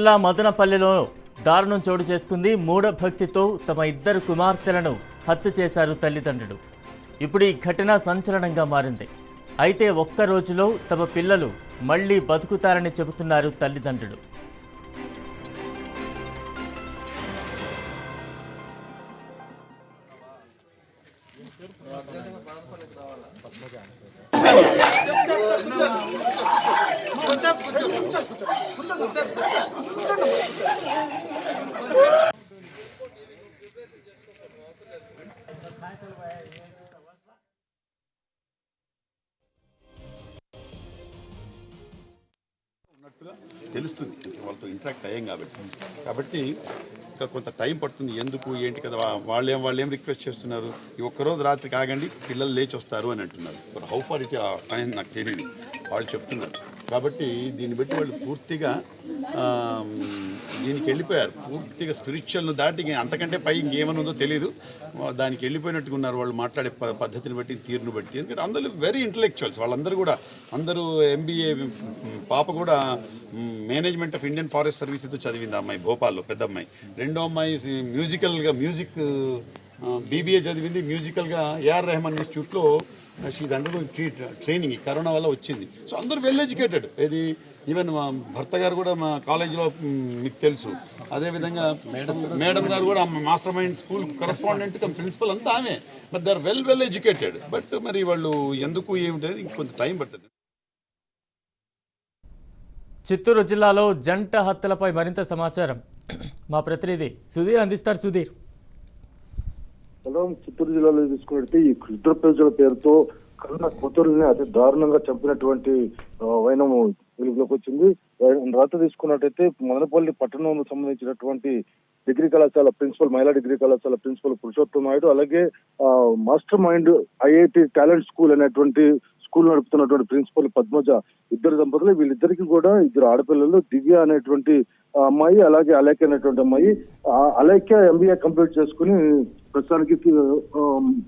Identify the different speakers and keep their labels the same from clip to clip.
Speaker 1: జిల్లా మదనపల్లిలో దారుణం చోటు చేసుకుంది. మూఢభక్తితో తమ ఇద్దరు కుమార్తెలను హత్య చేశారు తల్లిదండ్రులు. ఇప్పుడు ఈ ఘటన సంచలనంగా మారింది. అయితే ఒక్క రోజులో తమ పిల్లలు మళ్లీ బతుకుతారని చెబుతున్నారు తల్లిదండ్రులు.
Speaker 2: ఉన్నట్టుగా తెలుస్తుంది, వాళ్ళతో ఇంటరాక్ట్ అయ్యాం కాబట్టి ఇంకా కొంత టైం పడుతుంది. ఎందుకు ఏంటి కదా వాళ్ళేం రిక్వెస్ట్ చేస్తున్నారు, ఈ ఒక్కరోజు రాత్రికి ఆగండి, పిల్లలు లేచి వస్తారు అని అంటున్నారు. బట్ హౌ ఫార్ ఇట్ ఆయన నాకు తెలియదు, వాళ్ళు చెప్తున్నారు. కాబట్టి దీన్ని బట్టి వాళ్ళు పూర్తిగా దీనికి వెళ్ళిపోయారు. పూర్తిగా స్పిరిచువల్ను దాటి అంతకంటే పై ఇంకేమైనా ఉందో తెలియదు, దానికి వెళ్ళిపోయినట్టుగా ఉన్నారు వాళ్ళు మాట్లాడే పద్ధతిని బట్టి, తీరును బట్టి. ఎందుకంటే అందరూ వెరీ ఇంటలెక్చువల్స్, వాళ్ళందరూ కూడా. అందరూ MBA, పాప కూడా management of Indian forest services చదివింది అమ్మాయి, భోపాల్లో పెద్ద అమ్మాయి. రెండో అమ్మాయి మ్యూజిక్ BBA చదివింది, మ్యూజికల్గా AR రెహమాన్ ఇన్స్టిట్యూట్లో షీజ్ అండర్ ట్రైనింగ్. కరోనా వల్ల వచ్చింది. సో అందరూ వెల్ ఎడ్యుకేటెడ్. ఇది ఈవెన్ మా భర్త గారు కూడా మా కాలేజీలో మీకు తెలుసు. అదేవిధంగా మేడం గారు కూడా Master Mind school correspondent cum principal అంతా ఆమె. But they are well educated. But మరి వాళ్ళు ఎందుకు ఏమిటది ఇంకొంత టైం పడుతుంది.
Speaker 1: చిత్తూరు జిల్లాలో జంట హత్యలపై మరింత సమాచారం మా ప్రతినిధి సుధీర్ అందిస్తారు. సుధీర్,
Speaker 3: చిత్తూరు జిల్లాలో తీసుకున్నట్టు ఈ క్షుద్ర ప్రజల పేరుతో కన్న కూతురుని అతి దారుణంగా చంపినటువంటి వైనము వెలుగులోకి వచ్చింది. రాత్రి తీసుకున్నట్టయితే మదనపల్లి పట్టణంలో సంబంధించినటువంటి డిగ్రీ కళాశాల ప్రిన్సిపల్, మహిళా డిగ్రీ కళాశాల ప్రిన్సిపల్ పురుషోత్తం నాయుడు, అలాగే master mind IIT talent school అనేటువంటి స్కూల్ నడుపుతున్నటువంటి ప్రిన్సిపల్ పద్మజ, ఇద్దరు దంపతులు. వీళ్ళిద్దరికి కూడా ఇద్దరు ఆడపిల్లలు, దివ్య అనేటువంటి అమ్మాయి, అలాగే అలేఖ్య అనేటువంటి అమ్మాయి. అలేఖ్య MBA కంప్లీట్ చేసుకుని ప్రస్తుతానికి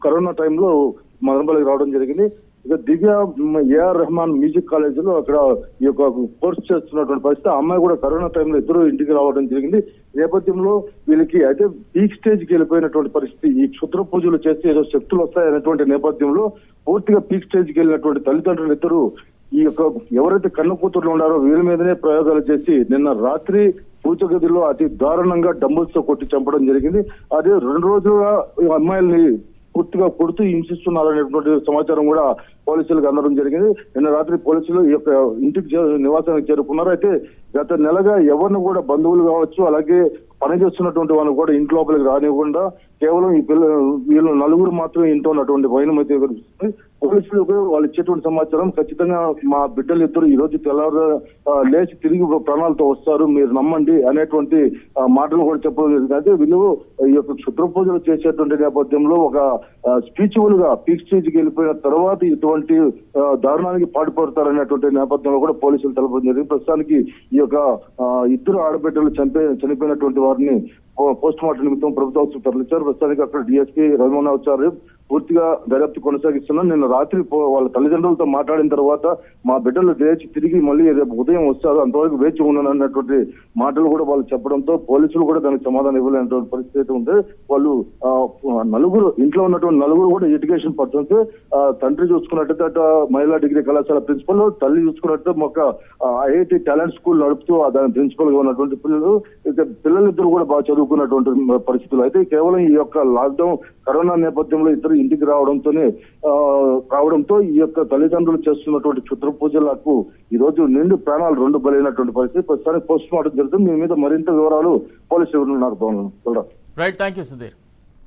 Speaker 3: కరోనా టైంలో మదనపల్లికి రావడం జరిగింది. ఇక దివ్య AR రెహమాన్ మ్యూజిక్ కాలేజీలో అక్కడ ఈ యొక్క కోర్స్ చేస్తున్నటువంటి పరిస్థితి. ఆ అమ్మాయి కూడా కరోనా టైంలో ఇద్దరు ఇంటికి రావడం జరిగింది. నేపథ్యంలో వీళ్ళకి అయితే పీక్ స్టేజ్కి వెళ్ళిపోయినటువంటి పరిస్థితి. ఈ క్షుద్ర పూజలు చేస్తే ఏదో శక్తులు వస్తాయనేటువంటి నేపథ్యంలో పూర్తిగా పీక్ స్టేజ్కి వెళ్ళినటువంటి తల్లిదండ్రులు ఇద్దరు ఈ యొక్క ఎవరైతే కన్న కూతుర్లు ఉన్నారో వీరి మీదనే ప్రయోగాలు చేసి నిన్న రాత్రి పూజ గదిలో అతి దారుణంగా డంబుల్స్ తో కొట్టి చంపడం జరిగింది. అదే 2 రోజులుగా అమ్మాయిల్ని పూర్తిగా కొడుతూ హింసిస్తున్నారనేటువంటి సమాచారం కూడా పోలీసులకు అందడం జరిగింది. నిన్న రాత్రి పోలీసులు ఈ యొక్క ఇంటికి నివాసానికి చేరుకున్నారు. అయితే గత నెలగా ఎవరిని కూడా బంధువులు కావచ్చు, అలాగే పనిచేస్తున్నటువంటి వాళ్ళు కూడా ఇంటి లోపలికి రానివ్వకుండా కేవలం వీళ్ళు నలుగురు మాత్రమే ఇంట్లో ఉన్నటువంటి వైనం అయితే కనిపిస్తుంది. పోలీసులకు వాళ్ళు ఇచ్చేటువంటి సమాచారం ఖచ్చితంగా మా బిడ్డలు ఇద్దరు ఈ రోజు తెల్లవారు లేచి తిరిగి ప్రాణాలతో వస్తారు, మీరు నమ్మండి అనేటువంటి మాటలు కూడా చెప్పడం జరిగింది. అయితే వీళ్ళు ఈ యొక్క క్షుద్ర పూజలు చేసేటువంటి నేపథ్యంలో ఒక స్పిరిచువల్ గా పీక్ స్టేజ్కి వెళ్ళిపోయిన తర్వాత ఇటువంటి దారుణానికి పాటుపడతారనేటువంటి నేపథ్యంలో కూడా పోలీసులు తెలపడం జరిగింది. ప్రస్తుతానికి ఈ యొక్క ఇద్దరు ఆడబిడ్డలు చనిపోయినటువంటి వారిని పోస్ట్ మార్టం నిమిత్తం ప్రభుత్వ ఆసుపత్రికి తరలించారు. ప్రస్తుతానికి అక్కడ DSP రఘుమోహనాచార్య పూర్తిగా దర్యాప్తు కొనసాగిస్తున్నారు. నిన్న రాత్రి వాళ్ళ తల్లిదండ్రులతో మాట్లాడిన తర్వాత మా బిడ్డలు లేచి తిరిగి మళ్ళీ రేపు ఉదయం వస్తారు, అంతవరకు వేచి ఉన్నానన్నటువంటి మాటలు కూడా వాళ్ళు చెప్పడంతో పోలీసులు కూడా దానికి సమాధానం ఇవ్వలేనటువంటి పరిస్థితి ఉంది. వాళ్ళు నలుగురు ఇంట్లో ఉన్నటువంటి నలుగురు కూడా ఎడ్యుకేషన్ పర్సన్స్. తండ్రి చూసుకున్నట్టయితే అటు మహిళా డిగ్రీ కళాశాల ప్రిన్సిపల్, తల్లి చూసుకున్నట్టు ఒక IIT టాలెంట్ స్కూల్ నడుపుతూ దాని ప్రిన్సిపల్ గా ఉన్నటువంటి పిల్లలు. ఇక పిల్లలిద్దరు కూడా బాగా చదువుకున్నటువంటి పరిస్థితులు. అయితే కేవలం ఈ యొక్క లాక్డౌన్ కరోనా నేపథ్యంలో ఇద్దరు ఇంటికి రావడంతో ఈ యొక్క తల్లిదండ్రులు చేస్తున్నటువంటి క్షుద్ర పూజలకు ఈ రోజు నిండు ప్రాణాలు 2 బలైనటువంటి పరిస్థితి. ప్రస్తుతానికి పోస్ట్ మార్టం జరుగుతుంది. మీ మీద మరింత వివరాలు పోలీసులు ఉన్నారు.
Speaker 1: Right, thank you Sudheer.